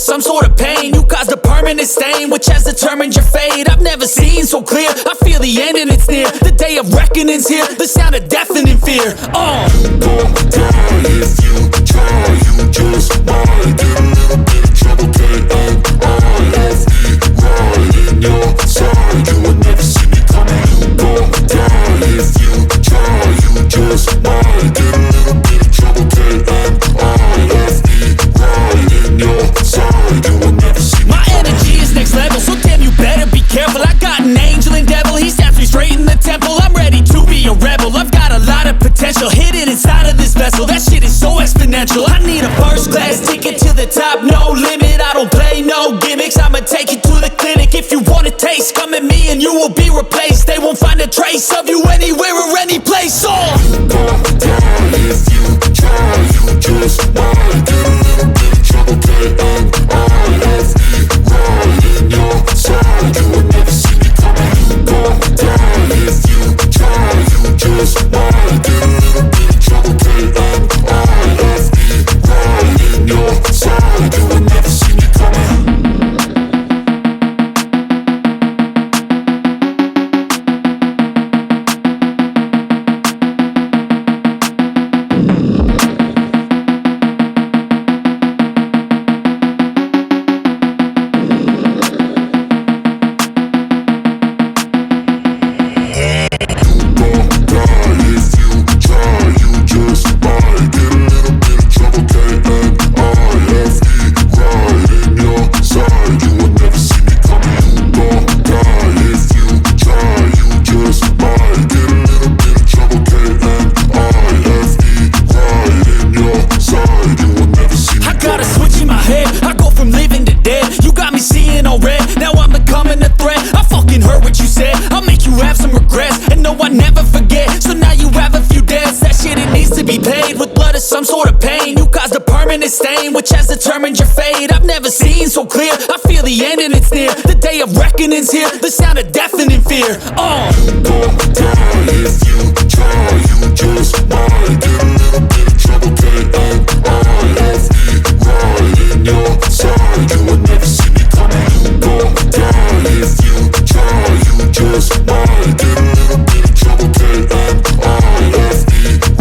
some sort of pain. You caused a permanent stain, which has determined your fate. I've never seen so clear, I feel the end and it's near. The day of reckoning's here, the sound of deafening fear. You gon' die if you try, you just might get a little bit of trouble, K-A-I-F-E, right in your side, you will never see me coming. You gon' die if you try, you just might get a little bit of trouble, K-A-I-F-E, right in your side, you will never see me My coming. energy is next level, so damn you better be careful. I got an angel and devil, he snaps me straight in the temple. I'm ready to be a rebel, I've got a lot of potential hidden inside of this vessel. That shit is so exponential. I need a first class ticket to the top, no limit. I don't play no gimmicks, I'ma take you to the clinic. If you want a taste, come at me and you will be replaced. They won't find a trace of you anywhere or any place. You gon' die if you try, you just might get a little bit of trouble, K-A-I-F-E, right in your side, you will never see me coming. You gon' die if you try, you just might get a little bit of trouble, K-A-I-F-E, right in your side, you will never see me coming. Some sort of pain, you caused a permanent stain, which has determined your fate. I've never seen so clear, I feel the end and it's near. The day of reckoning's here, the sound of deafening fear. You gon' die if you try, you just might get a little bit of trouble, K-A-I-F-E, right in your side, you will never see me coming. You gon' die if you try, you just might get a little bit of trouble, K-A-I-F-E,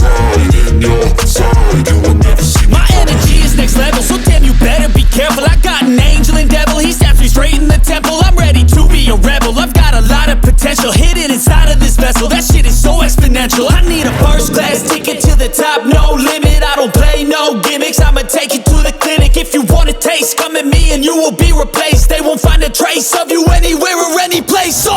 right in your side, you will never see me. My energy is next level, so damn you better be careful. I got an angel and devil, he snaps me straight in the temple. I'm ready to be a rebel, I've got a lot of potential hidden inside of this vessel. That shit is so exponential. I need a first class ticket to the top, no limit. I don't play no gimmicks, I'ma take you to the clinic. If you want a taste, come at me and you will be replaced. They won't find a trace of you anywhere or any place.